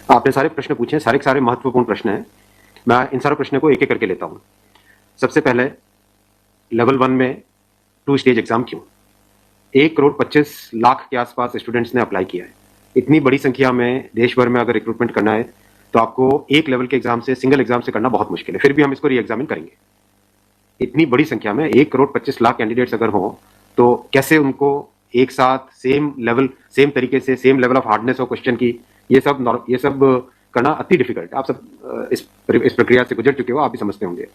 आपने सारे प्रश्न पूछे हैं, सारे के सारे महत्वपूर्ण प्रश्न हैं। मैं इन सारे प्रश्नों को एक एक करके लेता हूँ। सबसे पहले लेवल 1 में 2 स्टेज एग्जाम क्यों? 1,25,00,000 के आसपास स्टूडेंट्स ने अप्लाई किया है। इतनी बड़ी संख्या में देश भर में अगर रिक्रूटमेंट करना है तो आपको एक लेवल के एग्जाम से, सिंगल एग्जाम से करना बहुत मुश्किल है। फिर भी हम इसको री एग्जामिन करेंगे। इतनी बड़ी संख्या में 1,25,00,000 कैंडिडेट्स अगर हों तो कैसे उनको एक साथ सेम लेवल, सेम तरीके से, same level of hardness of question की, ये सब करना अति डिफिकल्ट। आप सब इस प्रक्रिया से गुजर चुके हो, आप भी समझते होंगे।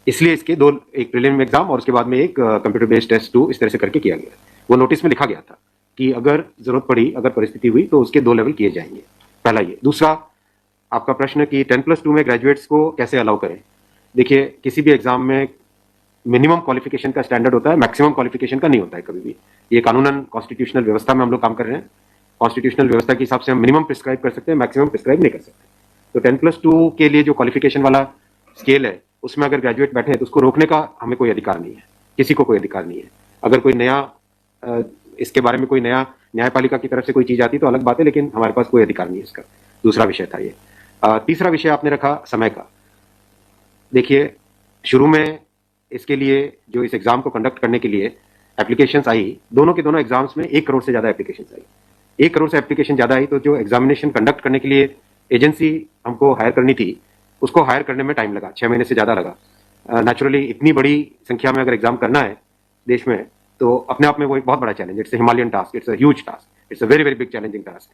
इसलिए इसके दो, एक प्रीलिम एग्जाम और उसके बाद में एक कंप्यूटर बेस्ड टेस्ट 2 इस तरह से करके किया गया। वो नोटिस में लिखा गया था कि अगर जरूरत पड़ी, अगर परिस्थिति हुई तो उसके 2 लेवल किए जाएंगे। पहला ये। दूसरा आपका प्रश्न कि 10+2 में ग्रेजुएट्स को कैसे अलाउ करें। देखिए, किसी भी एग्जाम में मिनिमम क्वालिफिकेशन का स्टैंडर्ड होता है, मैक्सिमम क्वालिफिकेशन का नहीं होता है कभी भी। ये कानूनन कॉन्स्टिट्यूशनल व्यवस्था में हम लोग काम कर रहे हैं। कॉन्स्टिट्यूशनल व्यवस्था के हिसाब से हम मिनिमम प्रिस्क्राइब कर सकते हैं, मैक्सिमम प्रिस्क्राइब नहीं कर सकते। तो 10+2 के लिए जो क्वालिफिकेशन वाला स्केल है, उसमें अगर ग्रेजुएट बैठे हैं तो उसको रोकने का हमें कोई अधिकार नहीं है, किसी को कोई अधिकार नहीं है। अगर कोई नया इसके बारे में कोई नया न्यायपालिका की तरफ से कोई चीज आती तो अलग बात है, लेकिन हमारे पास कोई अधिकार नहीं है इसका। दूसरा विषय था ये। तीसरा विषय आपने रखा समय का। देखिए, शुरू में इसके लिए जो इस एग्जाम को कंडक्ट करने के लिए एप्लीकेशंस आई, दोनों के दोनों एग्जाम्स में 1 करोड़ से ज्यादा एप्लीकेशंस आई। 1 करोड़ से एप्लीकेशन ज्यादा आई तो जो एग्जामिनेशन कंडक्ट करने के लिए एजेंसी हमको हायर करनी थी, उसको हायर करने में टाइम लगा, 6 महीने से ज्यादा लगा। नेचुरली इतनी बड़ी संख्या में अगर एग्जाम करना है देश में तो अपने आप में वो एक बहुत बड़ा challenge. It's Himalayan task, it's a huge task, it's a very very big challenging task.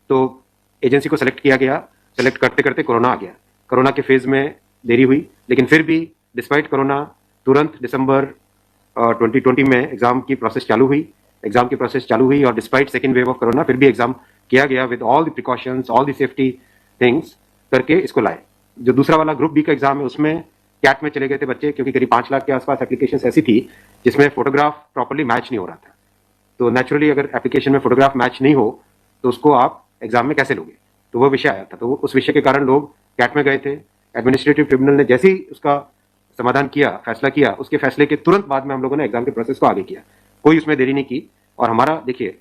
तो एजेंसी को सेलेक्ट किया गया। सेलेक्ट करते करते कोरोना आ गया। कोरोना के फेज में देरी हुई, लेकिन फिर भी डिस्पाइट कोरोना तुरंत दिसंबर 2020 में एग्जाम की प्रोसेस चालू हुई। एग्जाम की प्रोसेस चालू हुई और despite second wave of corona फिर भी एग्जाम किया गया with all the precautions, all the safety things करके इसको लाए। जो दूसरा वाला ग्रुप बी का एग्जाम है उसमें कैट में चले गए थे बच्चे, क्योंकि करीब 5 लाख के आसपास एप्लीकेशन ऐसी थी जिसमें फोटोग्राफ प्रॉपर्ली मैच नहीं हो रहा था। तो नेचुरली अगर एप्लीकेशन में फोटोग्राफ मैच नहीं हो तो उसको आप एग्जाम में कैसे लोगे, तो वो विषय आया था। तो उस विषय के कारण लोग कैट में गए थे। एडमिनिस्ट्रेटिव ट्रिब्यूनल ने जैसे ही उसका समाधान किया, फैसला किया, उसके फैसले के तुरंत बाद में हम लोगों ने एग्जाम के प्रोसेस को आगे किया। कोई उसमें देरी नहीं की। और हमारा, देखिए,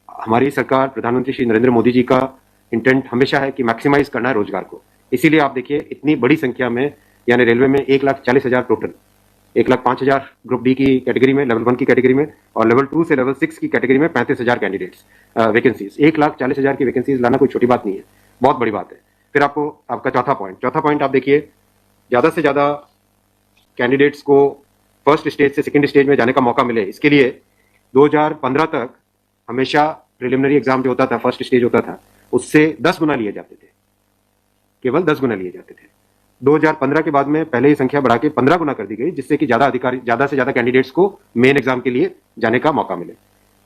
हमारी सरकार, प्रधानमंत्री श्री नरेंद्र मोदी जी का इंटेंट हमेशा है कि मैक्सिमाइज करना है रोजगार को। इसीलिए आप देखिए, इतनी बड़ी संख्या में, यानी रेलवे में 1,40,000 टोटल, 1,05,000 ग्रुप डी की कैटेगरी में, लेवल 1 की कैटेगरी में, और लेवल 2 से लेवल 6 की कैटेगरी में 35,000 कैंडिडेट्स, वैकेंसीज। 1,40,000 की वैकेंसीज लाना कोई छोटी बात नहीं है, बहुत बड़ी बात है। फिर आपको आपका चौथा पॉइंट आप देखिए, ज्यादा से ज्यादा कैंडिडेट्स को फर्स्ट स्टेज से सेकंड स्टेज में जाने का मौका मिले, इसके लिए 2015 तक हमेशा प्रिलिमिनरी एग्जाम जो होता था, फर्स्ट स्टेज होता था, उससे 10 गुना लिए जाते थे, केवल 10 गुना लिए जाते थे। 2015 के बाद में पहले ही संख्या बढ़ा के 15 गुना कर दी गई, जिससे कि ज्यादा से ज्यादा कैंडिडेट्स को मेन एग्जाम के लिए जाने का मौका मिले।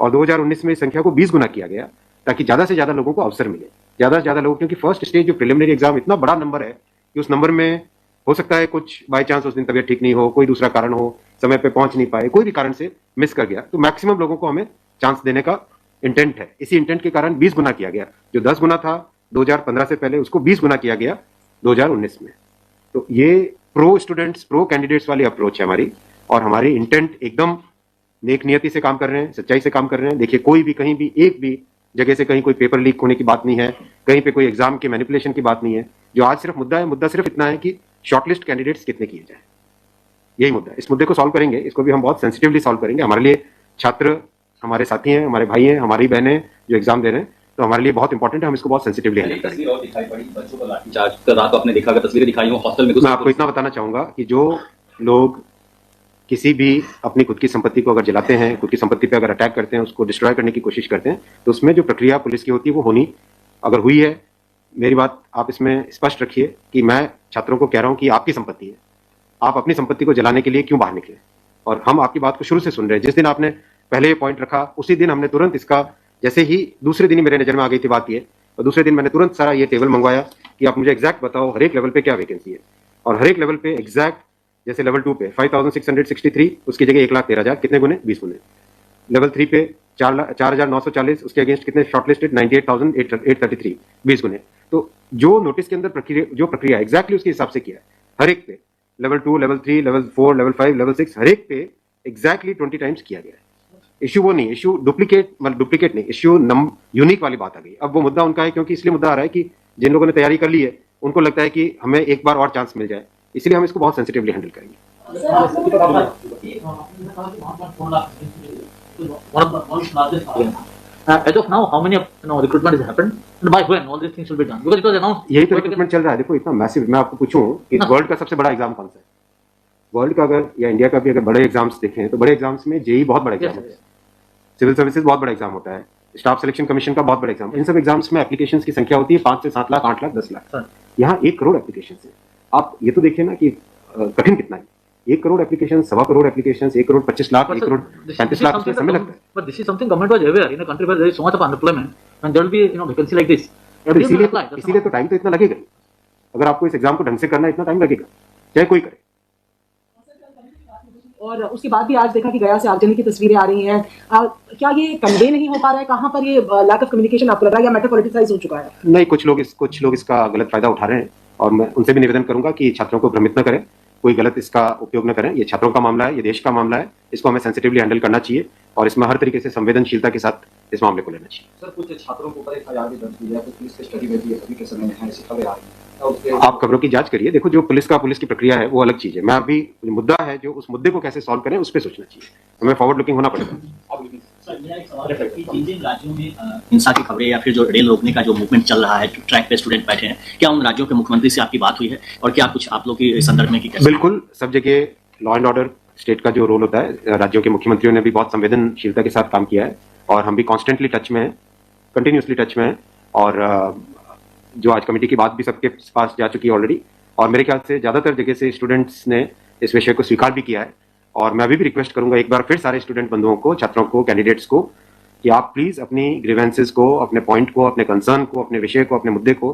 और 2019 में इस संख्या को 20 गुना किया गया, ताकि ज्यादा से ज्यादा लोगों को अवसर मिले, ज्यादा से ज्यादा लोग, क्योंकि फर्स्ट स्टेज जो प्रिलिमिनरी एग्जाम इतना बड़ा नंबर है कि उस नंबर में हो सकता है कुछ बाई चांस उस दिन तबियत ठीक नहीं हो, कोई दूसरा कारण हो, समय पे पहुंच नहीं पाए, कोई भी कारण से मिस कर गया, तो मैक्सिमम लोगों को हमें चांस देने का इंटेंट है। इसी इंटेंट के कारण 20 गुना किया गया। जो 10 गुना था 2015 से पहले, उसको 20 गुना किया गया 2019 में। तो ये प्रो स्टूडेंट्स, प्रो कैंडिडेट्स वाली अप्रोच है हमारी, और हमारी इंटेंट एकदम नेक नियति से काम कर रहे हैं, सच्चाई से काम कर रहे हैं। देखिए, कोई भी कहीं भी एक भी जगह से कहीं कोई पेपर लीक होने की बात नहीं है, कहीं पे कोई एग्जाम के मैनिपुलेशन की बात नहीं है। जो आज सिर्फ मुद्दा है, मुद्दा सिर्फ इतना है कि शॉर्टलिस्ट कैंडिडेट्स कितने किए जाए, यही मुद्दा है। इस मुद्दे को सॉल्व करेंगे, इसको भी हम बहुत सेंसिटिवली सॉल्व करेंगे। हमारे लिए छात्र हमारे साथी हैं, हमारे भाई हैं, हमारी बहनें जो एग्जाम दे रहे हैं, तो हमारे लिए बहुत इंपॉर्टेंट है, हम इसको बहुत सेंसिटिवली हैंडल करेंगे। और दिखाई पड़ी बच्चों को लाठीचार्ज कर रहा, तो आपने देखा, अगर तस्वीरें दिखाई हो हॉस्टल में, मैं आपको इतना बताना चाहूंगा कि जो लोग किसी भी अपनी खुद की संपत्ति को अगर जलाते हैं, खुद की संपत्ति पे अगर अटैक करते हैं, उसको डिस्ट्रॉय करने की कोशिश करते हैं, तो उसमें जो प्रक्रिया पुलिस की होती है वो होनी, अगर हुई है, मेरी बात आप इसमें स्पष्ट रखिए कि मैं छात्रों को कह रहा हूं कि आपकी संपत्ति है, आप अपनी संपत्ति को जलाने के लिए क्यों बाहर निकले। और हम आपकी बात को शुरू से सुन रहे हैं। जिस दिन आपने पहले ये पॉइंट रखा, उसी दिन हमने तुरंत इसका, जैसे ही दूसरे दिन ही मेरे नजर में आ गई थी बात ये, और दूसरे दिन मैंने तुरंत सारा ये टेबल मंगवाया कि आप मुझे एग्जैक्ट बताओ हर एक लेवल पे क्या वैकेंसी है, और हर एक लेवल पे एग्जैक्ट, जैसे लेवल 2 पे 5,663, उसकी जगह 1,13,000, कितने गुने, 20 गुने। लेवल 3 पे 4,940, उसके अगेंस्ट कितने शॉर्टलिस्टेड, 98,833, 20 गुने। तो जो नोटिस के अंदर जो प्रक्रिया एग्जैक्टली उसके हिसाब से किया है, हर एक पे, level 2, level 3, level 4, level 5, level 6, हर एक पे एग्जैक्टली 20 टाइम्स किया गया है। इश्यू वो नहीं, इश्यू डुप्लीकेट नहीं, इश्यू यूनिक वाली बात आ गई। अब वो मुद्दा उनका है क्योंकि इसलिए मुद्दा आ रहा है कि जिन लोगों ने तैयारी कर ली है उनको लगता है कि हमें एक बार और चांस मिल जाए, इसलिए हम इसको बहुत सेंसिटिवली हैंडल करेंगे। As of now, how many recruitment has happened and by when all these things will be done? Because it was announced. यही तो रिक्रूटमेंट चल रहा है। देखो इतना मैसिव, मैं आपको पूछूं कि वर्ल्ड का सबसे बड़ा एग्जाम कौन सा है? वर्ल्ड का अगर या इंडिया का भी अगर बड़े एग्जाम्स देखें तो बड़े एग्जाम्स में जेई बहुत बड़ा एग्जाम होता है, सिविल सर्विसेज बहुत बड़ा एग्जाम होता है, स्टाफ सिलेक्शन कमीशन का बहुत बड़ा एग्जाम। इन सब एग्जाम्स में एप्लीकेशन की संख्या होती है 5 से 7 लाख, 8 लाख, 10 लाख। यहाँ 1 करोड़ एप्लीकेशन है। आप ये तो देखिए ना कि कठिन कितना है। 1 करोड़ एप्लीकेशन, 1.25 करोड़ एप्लीकेशन, 1 करोड़ 25 लाख, 1 करोड़ 35 लाख उसमें समय लगता है। But this is something government was aware in a country where there is so much of unemployment and there will be vacancy like this. और इसीलिए तो टाइम तो इतना लगेगा। अगर आपको इस एग्जाम को ढंग से करना है इतना टाइम लगेगा, चाहे कोई करे। और उसके बाद भी आज देखा कि गया से आगजनी की तस्वीरें आ रही हैं, क्या ये कन्वे नहीं हो पा रहा है? कहाँ पर ये लैक ऑफ कम्युनिकेशन आपको लग रहा है या मैटर पॉलिटिसाइज हो चुका है? नहीं, कुछ लोग इसका गलत फायदा उठा रहे हैं और मैं उनसे भी निवेदन करूंगा कि छात्रों को भ्रमित न करें, कोई गलत इसका उपयोग न करें। ये छात्रों का मामला है, ये देश का मामला है, इसको हमें सेंसिटिवली हैंडल करना चाहिए और इसमें हर तरीके से संवेदनशीलता के साथ इस मामले को लेना चाहिए। सर, कुछ छात्रों के ऊपर एफआईआर भी दर्ज हुई है, कुछ पुलिस कस्टडी में भी अभी के समय में है, ऐसी खबरें आ रही हैं। आप खबरों की जांच करिए। देखो, जो पुलिस की प्रक्रिया है वो अलग चीज है। मैं अभी मुद्दा है जो उस मुद्दे को कैसे सॉल्व करें उस पर सोचना चाहिए, हमें फॉरवर्ड लुकिंग होना पड़ेगा। सर, मेरा एक सवाल है कि जिन राज्यों में हिंसा की खबरें या फिर जो रेल रोकने का जो मूवमेंट चल रहा है, ट्रैक पे स्टूडेंट बैठे हैं, क्या उन राज्यों के मुख्यमंत्री से आपकी बात हुई है और क्या कुछ आप लोग के संदर्भ में? बिल्कुल, सब जगह लॉ एंड ऑर्डर स्टेट का जो रोल होता है, राज्यों के मुख्यमंत्रियों ने भी बहुत संवेदनशीलता के साथ काम किया है और हम भी कॉन्स्टेंटली टच में हैं, कंटिन्यूसली टच में हैं। और जो आज कमेटी की बात भी सबके पास जा चुकी है ऑलरेडी, और मेरे ख्याल से ज़्यादातर जगह से स्टूडेंट्स ने इस विषय को स्वीकार भी किया है। और मैं अभी भी रिक्वेस्ट करूंगा एक बार फिर सारे स्टूडेंट बंधुओं को, छात्रों को, कैंडिडेट्स को कि आप प्लीज़ अपनी ग्रीवेंसेस को, अपने पॉइंट को, अपने कंसर्न को, अपने विषय को, अपने मुद्दे को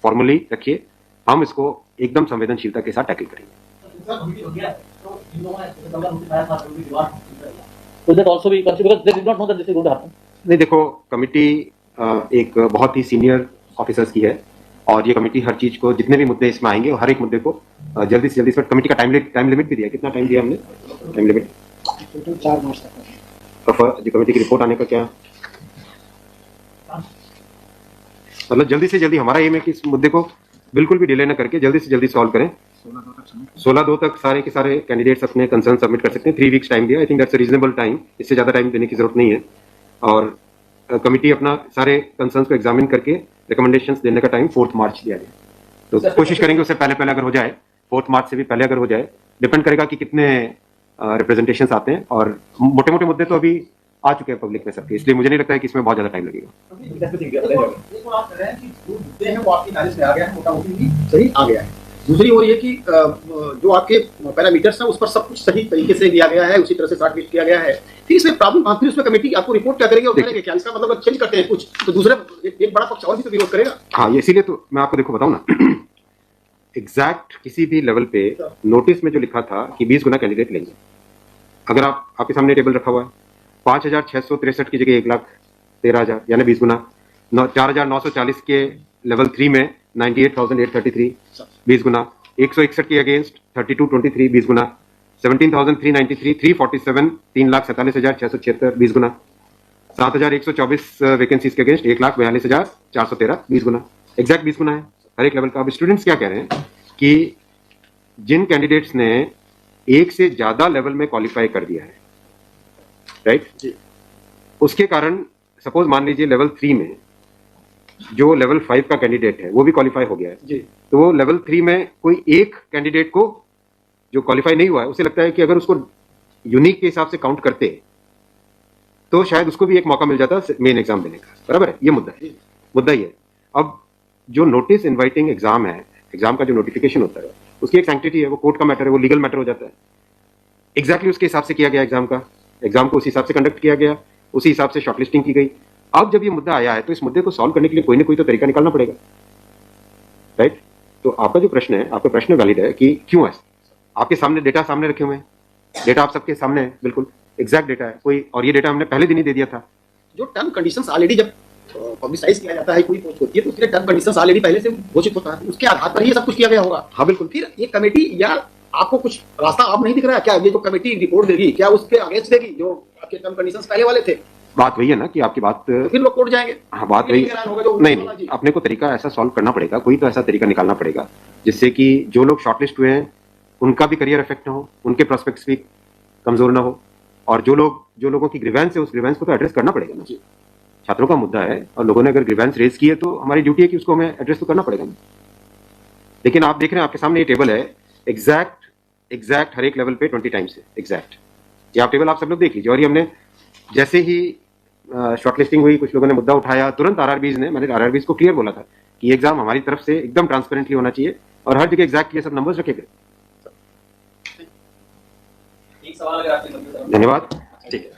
फॉर्मली रखिए। हम इसको एकदम संवेदनशीलता के साथ टैकल करेंगे। नहीं, देखो, कमेटी एक बहुत ही सीनियर ऑफिसर्स की है और ये कमेटी हर चीज को, जितने भी मुद्दे इसमें आएंगे हर एक मुद्दे को जल्दी से जल्दी, इस पर कमेटी का टाइम लिमिट भी दिया। कितना टाइम दिया हमने? टाइम लिमिट 4 मार्च तक। जो कमेटी की रिपोर्ट आने का क्या मतलब, जल्दी से जल्दी हमारा एम है कि इस मुद्दे को बिल्कुल भी डिले न करके जल्दी से जल्दी सॉल्व करें। 16/2 तक सारे के सारे कैंडिडेट्स अपने कंसर्न सबमिट कर सकते हैं। 3 वीक्स टाइम दिया। I think that's a reasonable time. इससे ज्यादा टाइम देने की जरूरत नहीं है। और कमेटी अपना सारे कंसर्न्स को एग्जामिन करके रिकमेंडेशंस देने का टाइम 4 मार्च दिया गया। तो कोशिश करेंगे उससे पहले अगर हो जाए, 4 मार्च से भी पहले अगर हो जाए। डिपेंड करेगा कि कितने रिप्रेजेंटेशन्स आते हैं और मोटे मोटे मुद्दे तो अभी आ चुके हैं पब्लिक में सबके, इसलिए मुझे नहीं लगता है कि इसमें बहुत ज्यादा टाइम लगेगा। दूसरी ओर ये कि जो आपके पैरामीटर्स हैं उस पर सब कुछ सही तरीके से दिया गया है, उसी तरह से चार्ट किया गया है। फिर इसमें प्रॉब्लम, फिर उसमें कमेटी आपको रिपोर्ट क्या करेगी और करेंगे क्या? इसका मतलब चेंज करते हैं कुछ तो दूसरे एक बड़ा पक्ष और भी तो विरोध करेगा। हाँ, ये इसीलिए तो मैं आपको देखो बताऊं ना, एग्जैक्ट किसी भी लेवल पे नोटिस में जो लिखा था कि 20 गुना कैंडिडेट लेंगे, अगर आपके सामने टेबल रखा हुआ है 5,663 की जगह 1,13,000 यानी 20 गुना। 4,940 के लेवल 3 में 98,833 20 गुना। 161 के अगेंस्ट 3223 20 गुना। 17,393 347 3,47,676 20 गुना। 7,124 वैकेंसीज के अगेंस्ट 1,42,413 20 गुना। एग्जैक्ट 20 गुना है हर एक लेवल का। अब स्टूडेंट्स क्या कह रहे हैं कि जिन कैंडिडेट्स ने एक से ज्यादा लेवल में क्वालिफाई कर दिया है, राइट, उसके कारण सपोज मान लीजिए लेवल 3 में जो लेवल 5 का कैंडिडेट है वो भी क्वालिफाई हो गया है जी, तो वो लेवल 3 में कोई एक कैंडिडेट को जो क्वालिफाई नहीं हुआ है उसे लगता है कि अगर उसको यूनिक के हिसाब से काउंट करते तो शायद उसको भी एक मौका मिल जाता मेन एग्जाम देने का। बराबर है, ये मुद्दा ही है। अब जो नोटिस इनवाइटिंग एग्जाम है, एग्जाम का जो नोटिफिकेशन होता है उसकी एक सैंक्टिटी है, वो कोर्ट का मैटर है, वो लीगल मैटर हो जाता है। एग्जैक्टली उसके हिसाब से किया गया एग्जाम को उसी हिसाब से कंडक्ट किया गया, उसी हिसाब से शॉर्टलिस्टिंग की गई। अब जब ये मुद्दा आया है तो इस मुद्दे को सॉल्व करने के लिए कोई ना कोई तो तरीका निकालना पड़ेगा, राइट। तो आपका जो प्रश्न है, आपका प्रश्न वैलिड है कि क्यों है। आपके सामने डेटा सामने रखे हुए हैं, डेटा आप सबके सामने है, बिल्कुल एग्जैक्ट डेटा है कोई, और ये डेटा हमने पहले दिन ही दे दिया था। जो टर्म कंडीशंस ऑलरेडी जब पब्लिसाइज किया जाता है, कोई पोस्ट होती है तो उसके टर्म कंडीशंस ऑलरेडी पहले से घोषित होता है, उसके आधार पर ही ये सब कुछ किया गया होगा। हाँ बिल्कुल। फिर ये कमेटी या आपको कुछ रास्ता आप नहीं दिख रहा है क्या? ये जो कमेटी रिपोर्ट देगी क्या उसके अगेंस्ट देगी जो आपके टर्म कंडीशंस पहले वाले थे? बात वही है ना कि आपकी बात, तो फिर लोग कोर्ट जाएंगे। हाँ बात वही, नहीं नहीं, अपने को तरीका ऐसा सॉल्व करना पड़ेगा, कोई तो ऐसा तरीका निकालना पड़ेगा जिससे कि जो लोग शॉर्टलिस्ट हुए हैं उनका भी करियर इफेक्ट ना हो, उनके प्रोस्पेक्ट्स भी कमजोर ना हो, और जो लोगों की ग्रीवेंस है उस ग्रीवेंस को तो एड्रेस करना पड़ेगा ना। छात्रों का मुद्दा है और लोगों ने अगर ग्रीवेंस रेज की है तो हमारी ड्यूटी है कि उसको हमें एड्रेस तो करना पड़ेगा ना। लेकिन आप देख रहे हैं आपके सामने ये टेबल है, एग्जैक्ट हर एक लेवल पे 20 टाइम्स है एग्जैक्ट। ये आप टेबल आप सब लोग देख लीजिए। और ये हमने जैसे ही शॉर्टलिस्टिंग हुई, कुछ लोगों ने मुद्दा उठाया, तुरंत मैंने आरआरबीज को क्लियर बोला था कि एग्जाम हमारी तरफ से एकदम ट्रांसपेरेंटली होना चाहिए और हर जगह एग्जैक्ट ये सब नंबर्स रखे गए। एक सवाल अगर आपके कंप्यूटर धन्यवाद। ठीक है।